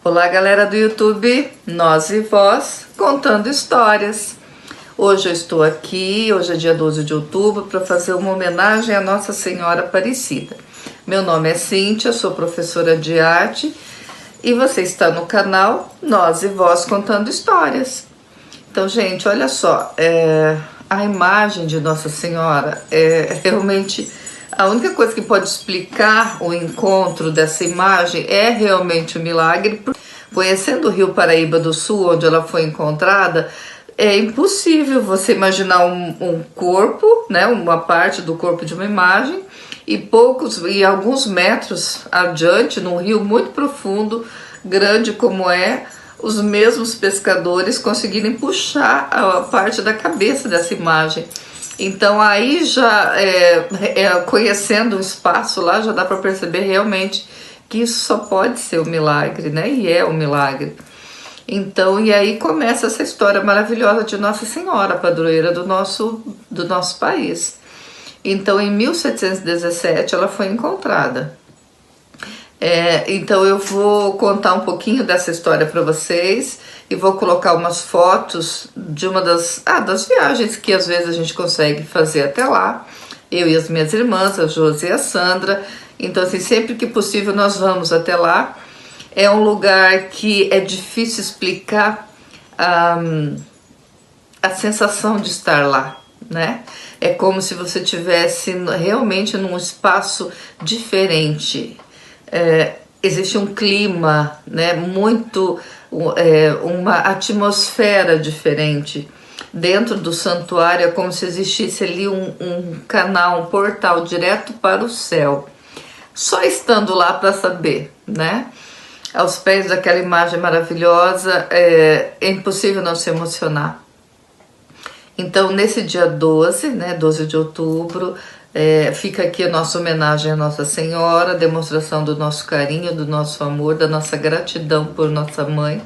Olá, galera do YouTube, nós e vós contando histórias. Hoje eu estou aqui, hoje é dia 12 de outubro, para fazer uma homenagem à Nossa Senhora Aparecida. Meu nome é Cíntia, sou professora de arte e você está no canal Nós e Vós Contando Histórias. Então, gente, olha só, a imagem de Nossa Senhora é realmente... A única coisa que pode explicar o encontro dessa imagem é realmente um milagre. Conhecendo o Rio Paraíba do Sul, onde ela foi encontrada, é impossível você imaginar um corpo, né, uma parte do corpo de uma imagem, e alguns metros adiante, num rio muito profundo, grande como é, os mesmos pescadores conseguirem puxar a parte da cabeça dessa imagem. Então aí já, conhecendo o espaço lá, já dá para perceber realmente que isso só pode ser um milagre, né? E é um milagre. Então, e aí começa essa história maravilhosa de Nossa Senhora, padroeira do nosso país. Então, em 1717, ela foi encontrada. Então eu vou contar um pouquinho dessa história para vocês e vou colocar umas fotos de uma das viagens que às vezes a gente consegue fazer até lá, eu e as minhas irmãs, a Josi e a Sandra. Então, assim, sempre que possível nós vamos até lá. É um lugar que é difícil explicar a sensação de estar lá, né? É como se você estivesse realmente num espaço diferente. Existe um clima, né, uma atmosfera diferente. Dentro do santuário é como se existisse ali um canal, um portal direto para o céu. Só estando lá para saber, né? Aos pés daquela imagem maravilhosa, é impossível não se emocionar. Então, nesse dia 12, né, 12 de outubro, fica aqui a nossa homenagem à Nossa Senhora, demonstração do nosso carinho, do nosso amor, da nossa gratidão por nossa mãe,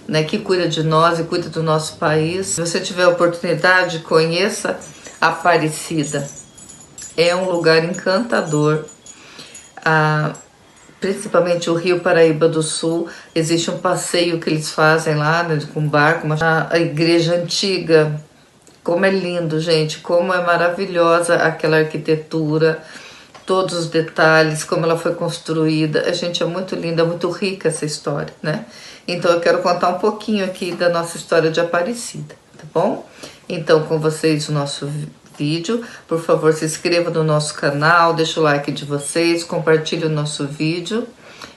né, que cuida de nós e cuida do nosso país. Se você tiver a oportunidade, conheça Aparecida. É um lugar encantador. Principalmente o Rio Paraíba do Sul, existe um passeio que eles fazem lá, né, com barco, a igreja antiga. Como é lindo, gente, como é maravilhosa aquela arquitetura, todos os detalhes, como ela foi construída. Gente, é muito linda, é muito rica essa história, né? Então eu quero contar um pouquinho aqui da nossa história de Aparecida, tá bom? Então, com vocês o nosso vídeo, por favor, se inscreva no nosso canal, deixa o like de vocês, compartilhe o nosso vídeo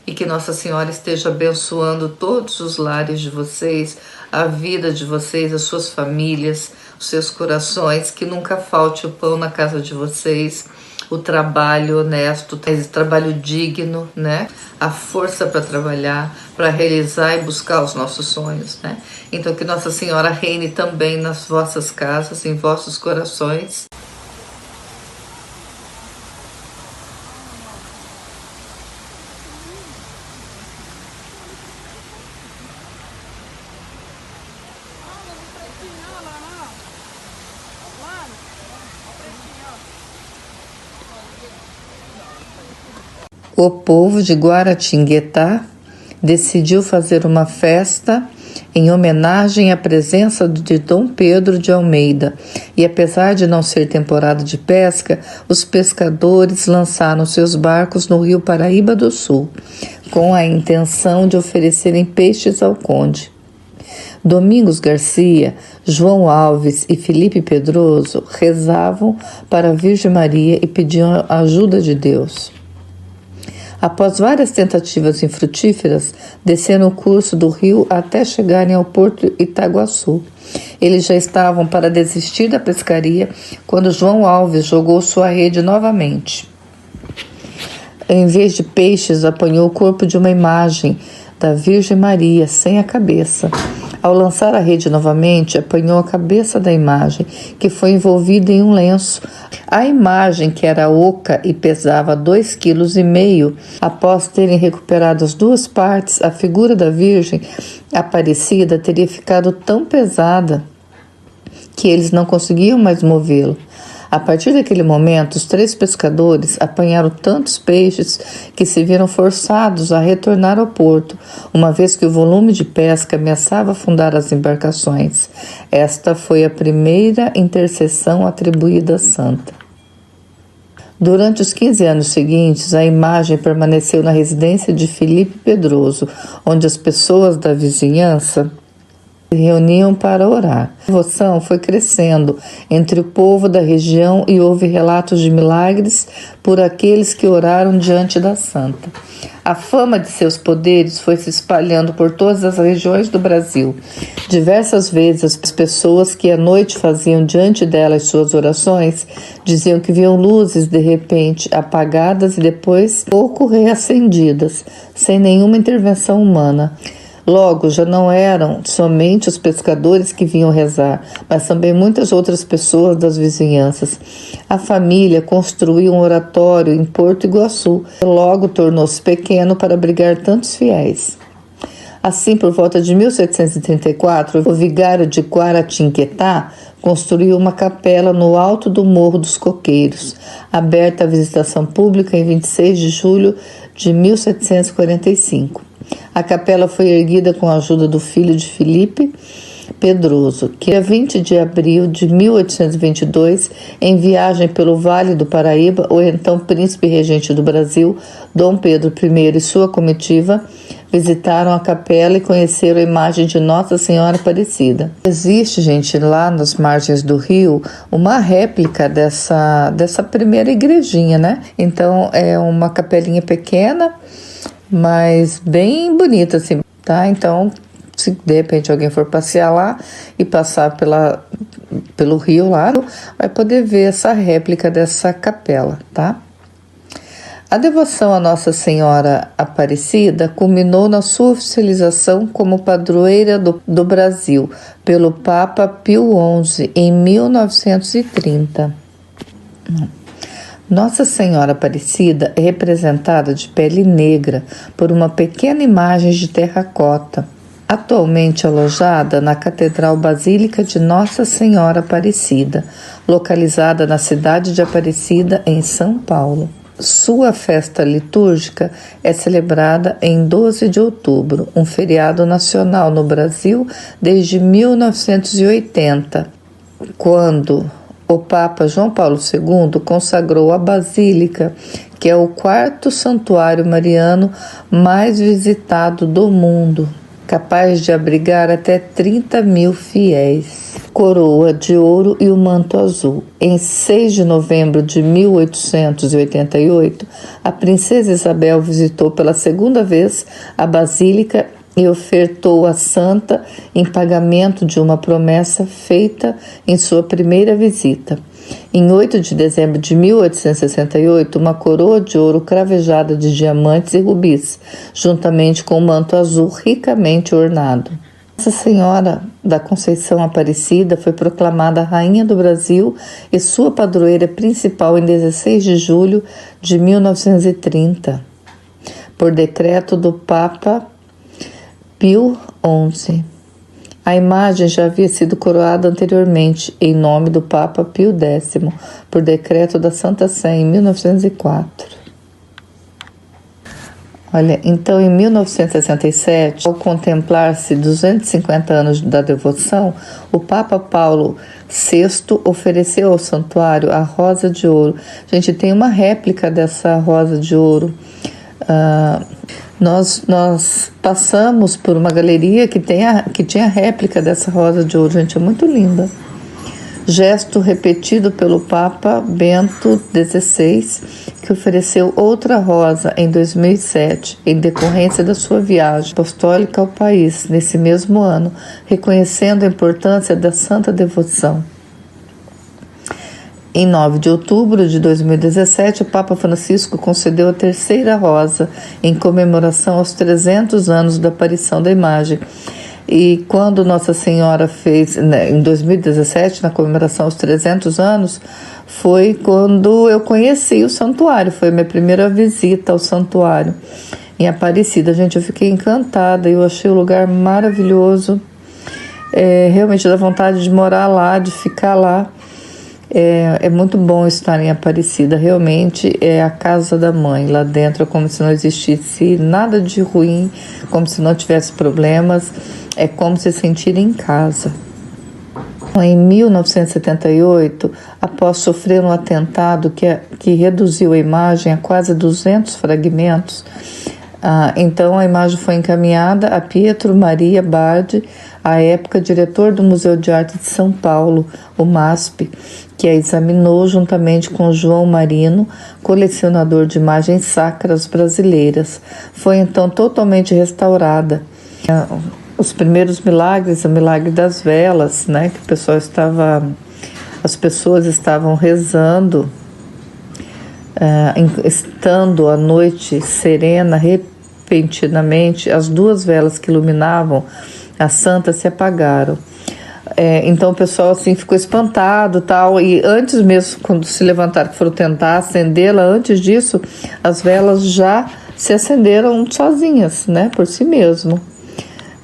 e que Nossa Senhora esteja abençoando todos os lares de vocês, a vida de vocês, as suas famílias, os seus corações, que nunca falte o pão na casa de vocês, o trabalho honesto, o trabalho digno, né? A força para trabalhar, para realizar e buscar os nossos sonhos, né? Então que Nossa Senhora reine também nas vossas casas, em vossos corações. O povo de Guaratinguetá decidiu fazer uma festa em homenagem à presença de Dom Pedro de Almeida. E apesar de não ser temporada de pesca, os pescadores lançaram seus barcos no Rio Paraíba do Sul, com a intenção de oferecerem peixes ao conde. Domingos Garcia, João Alves e Felipe Pedroso rezavam para a Virgem Maria e pediam a ajuda de Deus. Após várias tentativas infrutíferas, desceram o curso do rio até chegarem ao porto Itaguaçu. Eles já estavam para desistir da pescaria quando João Alves jogou sua rede novamente. Em vez de peixes, apanhou o corpo de uma imagem da Virgem Maria sem a cabeça. Ao lançar a rede novamente, apanhou a cabeça da imagem, que foi envolvida em um lenço. A imagem, que era oca e pesava 2,5 kg, após terem recuperado as duas partes, a figura da Virgem Aparecida teria ficado tão pesada que eles não conseguiam mais movê-la. A partir daquele momento, os 3 pescadores apanharam tantos peixes que se viram forçados a retornar ao porto, uma vez que o volume de pesca ameaçava afundar as embarcações. Esta foi a primeira intercessão atribuída à santa. Durante os 15 anos seguintes, a imagem permaneceu na residência de Felipe Pedroso, onde as pessoas da vizinhança se reuniam para orar. A devoção foi crescendo entre o povo da região e houve relatos de milagres por aqueles que oraram diante da santa. A fama de seus poderes foi se espalhando por todas as regiões do Brasil. Diversas vezes as pessoas que à noite faziam diante dela as suas orações diziam que viam luzes de repente apagadas e depois pouco reacendidas, sem nenhuma intervenção humana. Logo, já não eram somente os pescadores que vinham rezar, mas também muitas outras pessoas das vizinhanças. A família construiu um oratório em Porto Iguaçu, e logo tornou-se pequeno para abrigar tantos fiéis. Assim, por volta de 1734, o vigário de Guaratinguetá construiu uma capela no alto do Morro dos Coqueiros, aberta à visitação pública em 26 de julho de 1745. A capela foi erguida com a ajuda do filho de Felipe Pedroso, que dia 20 de abril de 1822, em viagem pelo Vale do Paraíba, o então príncipe regente do Brasil, Dom Pedro I e sua comitiva, visitaram a capela e conheceram a imagem de Nossa Senhora Aparecida. Existe, gente, lá nas margens do rio, uma réplica dessa primeira igrejinha, né? Então, é uma capelinha pequena, mas bem bonita, assim, tá? Então, se de repente alguém for passear lá e passar pelo rio lá, vai poder ver essa réplica dessa capela, tá? A devoção a Nossa Senhora Aparecida culminou na sua oficialização como padroeira do Brasil pelo Papa Pio XI em 1930. Nossa Senhora Aparecida é representada de pele negra por uma pequena imagem de terracota, atualmente alojada na Catedral Basílica de Nossa Senhora Aparecida, localizada na cidade de Aparecida, em São Paulo. Sua festa litúrgica é celebrada em 12 de outubro, um feriado nacional no Brasil desde 1980, quando o Papa João Paulo II consagrou a Basílica, que é o 4º santuário mariano mais visitado do mundo, capaz de abrigar até 30 mil fiéis. Coroa de ouro e o manto azul. Em 6 de novembro de 1888, a princesa Isabel visitou pela segunda vez a Basílica e ofertou a santa em pagamento de uma promessa feita em sua primeira visita. Em 8 de dezembro de 1868, uma coroa de ouro cravejada de diamantes e rubis, juntamente com um manto azul ricamente ornado. Nossa Senhora da Conceição Aparecida foi proclamada Rainha do Brasil e sua padroeira principal em 16 de julho de 1930, por decreto do Papa Pio XI. A imagem já havia sido coroada anteriormente, em nome do Papa Pio X, por decreto da Santa Sé, em 1904. Olha, então em 1967, ao contemplar-se 250 anos da devoção, o Papa Paulo VI ofereceu ao santuário a Rosa de Ouro. Gente, tem uma réplica dessa Rosa de Ouro. Nós passamos por uma galeria que tinha réplica dessa Rosa de Ouro, gente, é muito linda. Gesto repetido pelo Papa Bento XVI, que ofereceu outra rosa em 2007, em decorrência da sua viagem apostólica ao país, nesse mesmo ano, reconhecendo a importância da santa devoção. Em 9 de outubro de 2017, o Papa Francisco concedeu a terceira rosa em comemoração aos 300 anos da aparição da imagem. E quando Nossa Senhora fez, né, em 2017, na comemoração aos 300 anos, foi quando eu conheci o santuário, foi a minha primeira visita ao santuário em Aparecida. Gente, eu fiquei encantada, eu achei o lugar maravilhoso, realmente dá vontade de morar lá, de ficar lá. É muito bom estar em Aparecida, realmente é a casa da mãe. Lá dentro é como se não existisse nada de ruim, como se não tivesse problemas, é como se sentir em casa. Em 1978, após sofrer um atentado que reduziu a imagem a quase 200 fragmentos, então a imagem foi encaminhada a Pietro Maria Bardi, à época diretor do Museu de Arte de São Paulo, o MASP, que a examinou juntamente com João Marino, colecionador de imagens sacras brasileiras. Foi então totalmente restaurada. Os primeiros milagres, o milagre das velas, né, que as pessoas estavam rezando, estando a noite serena, repentinamente, as duas velas que iluminavam a santa se apagaram. Então o pessoal assim ficou espantado, tal, e antes mesmo, quando se levantaram, que foram tentar acendê-la, antes disso, as velas já se acenderam sozinhas, né, por si mesmo.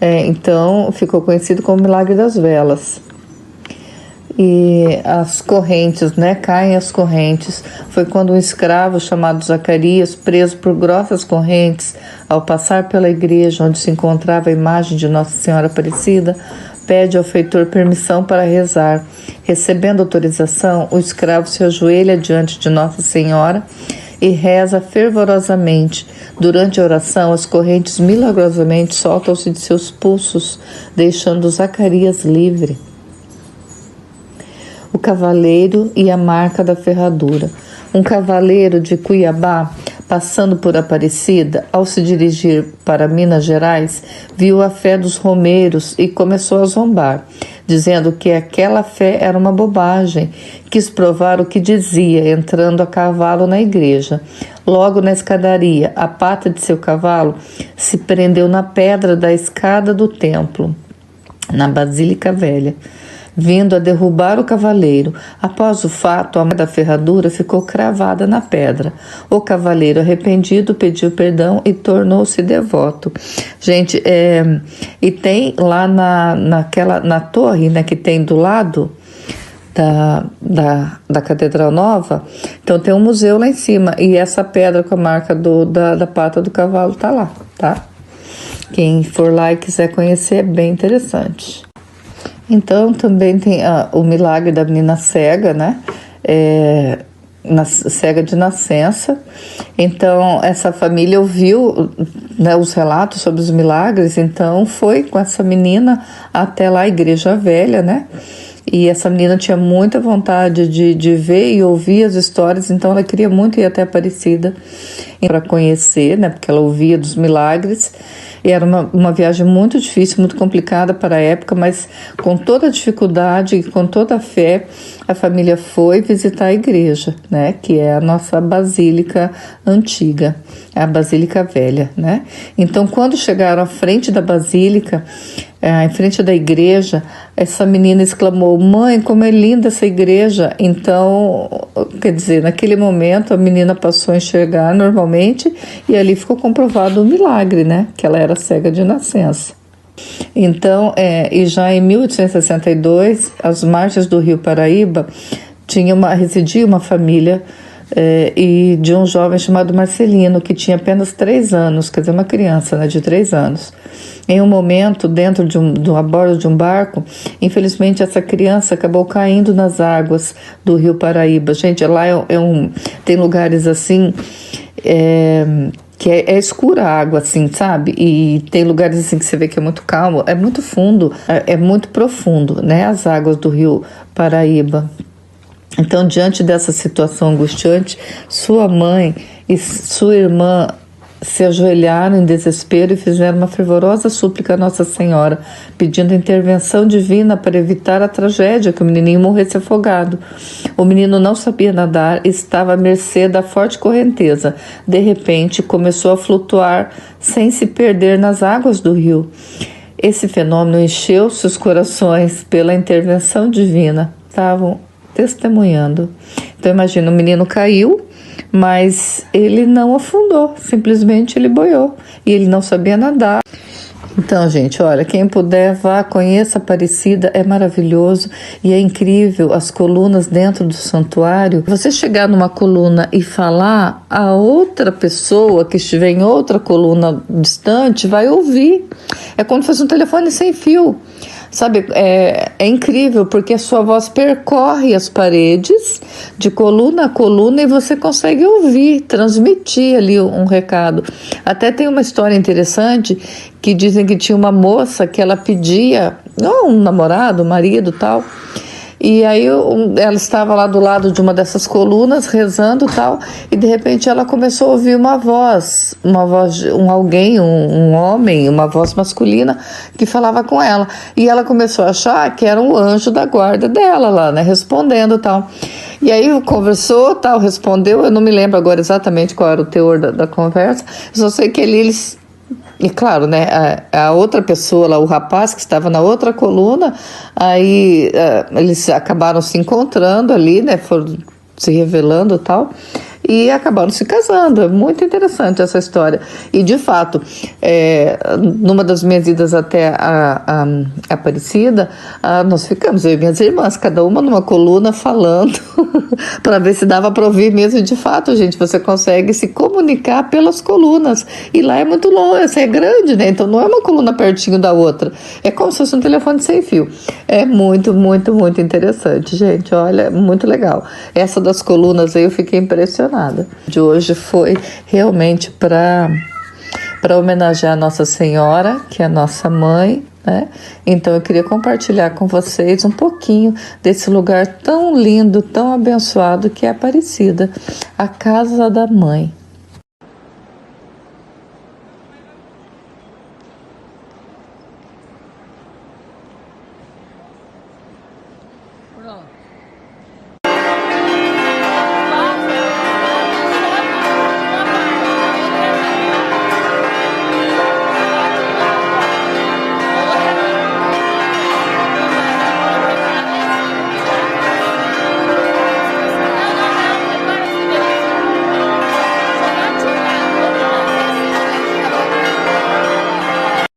Então ficou conhecido como Milagre das Velas. E as correntes, né, caem as correntes. Foi quando um escravo chamado Zacarias, preso por grossas correntes, ao passar pela igreja onde se encontrava a imagem de Nossa Senhora Aparecida, pede ao feitor permissão para rezar. Recebendo autorização, o escravo se ajoelha diante de Nossa Senhora e reza fervorosamente. Durante a oração, as correntes milagrosamente soltam-se de seus pulsos, deixando Zacarias livre. O cavaleiro e a marca da ferradura. Um cavaleiro de Cuiabá, passando por Aparecida, ao se dirigir para Minas Gerais, viu a fé dos romeiros e começou a zombar, dizendo que aquela fé era uma bobagem. Quis provar o que dizia, entrando a cavalo na igreja. Logo na escadaria, a pata de seu cavalo se prendeu na pedra da escada do templo, na Basílica Velha, vindo a derrubar o cavaleiro. Após o fato, a marca da ferradura ficou cravada na pedra. O cavaleiro, arrependido, pediu perdão e tornou-se devoto. Gente, e tem lá na torre, né, que tem do lado da Catedral Nova, então tem um museu lá em cima, e essa pedra com a marca da pata do cavalo tá lá, tá? Quem for lá e quiser conhecer, é bem interessante. Então também tem o milagre da menina cega, né? Cega de nascença. Então essa família ouviu, né, os relatos sobre os milagres, então foi com essa menina até lá a Igreja Velha, né? E essa menina tinha muita vontade de ver e ouvir as histórias, então ela queria muito ir até Aparecida para conhecer, né? Porque ela ouvia dos milagres. E era uma viagem muito difícil, muito complicada para a época, mas com toda a dificuldade e com toda a fé, a família foi visitar a igreja, né? Que é a nossa basílica antiga, a Basílica Velha, né? Então, quando chegaram à frente da basílica, em frente da igreja, essa menina exclamou: "Mãe, como é linda essa igreja!" Então, quer dizer, naquele momento a menina passou a enxergar normalmente e ali ficou comprovado o milagre, né? Que ela era cega de nascença. Então, e já em 1862, às margens do Rio Paraíba, residia uma família e de um jovem chamado Marcelino, que tinha apenas 3 anos, quer dizer, uma criança, né, de 3 anos. Em um momento, dentro a bordo de um barco, infelizmente essa criança acabou caindo nas águas do Rio Paraíba. Gente, lá tem lugares assim, que é escura a água, assim, sabe? E tem lugares assim que você vê que é muito calmo, é muito fundo, é muito profundo, né? As águas do Rio Paraíba. Então, diante dessa situação angustiante, sua mãe e sua irmã se ajoelharam em desespero e fizeram uma fervorosa súplica a Nossa Senhora, pedindo intervenção divina para evitar a tragédia, que o menininho morresse afogado. O menino não sabia nadar e estava à mercê da forte correnteza. De repente, começou a flutuar sem se perder nas águas do rio. Esse fenômeno encheu seus corações pela intervenção divina. Estavam testemunhando. Então imagina, o menino caiu, mas ele não afundou, simplesmente ele boiou, e ele não sabia nadar. Então, gente, olha, quem puder vá, conheça Aparecida, é maravilhoso e é incrível as colunas dentro do santuário. Você chegar numa coluna e falar, a outra pessoa que estiver em outra coluna distante vai ouvir. É como se fosse um telefone sem fio. Sabe, é incrível porque a sua voz percorre as paredes de coluna a coluna e você consegue ouvir, transmitir ali um recado. Até tem uma história interessante que dizem que tinha uma moça que ela pedia, não, um namorado, um marido tal, e aí ela estava lá do lado de uma dessas colunas rezando tal, e de repente ela começou a ouvir uma voz de alguém, um homem, uma voz masculina que falava com ela. E ela começou a achar que era o anjo da guarda dela lá, né, respondendo tal. E aí conversou tal, respondeu, eu não me lembro agora exatamente qual era o teor da conversa, só sei que eles... E claro, né, a outra pessoa lá, o rapaz que estava na outra coluna, aí eles acabaram se encontrando ali, né, foram se revelando e tal, e acabaram se casando. É muito interessante essa história. E de fato, numa das minhas idas até a Aparecida, nós ficamos, eu e minhas irmãs, cada uma numa coluna falando, para ver se dava para ouvir mesmo. E de fato, gente, você consegue se comunicar pelas colunas. E lá é muito longe, essa é grande, né? Então não é uma coluna pertinho da outra. É como se fosse um telefone sem fio. É muito, muito, muito interessante, gente. Olha, muito legal. Essa das colunas aí eu fiquei impressionada. De hoje foi realmente para homenagear Nossa Senhora, que é a nossa mãe, né? Então eu queria compartilhar com vocês um pouquinho desse lugar tão lindo, tão abençoado que é Aparecida, a casa da mãe. Pronto.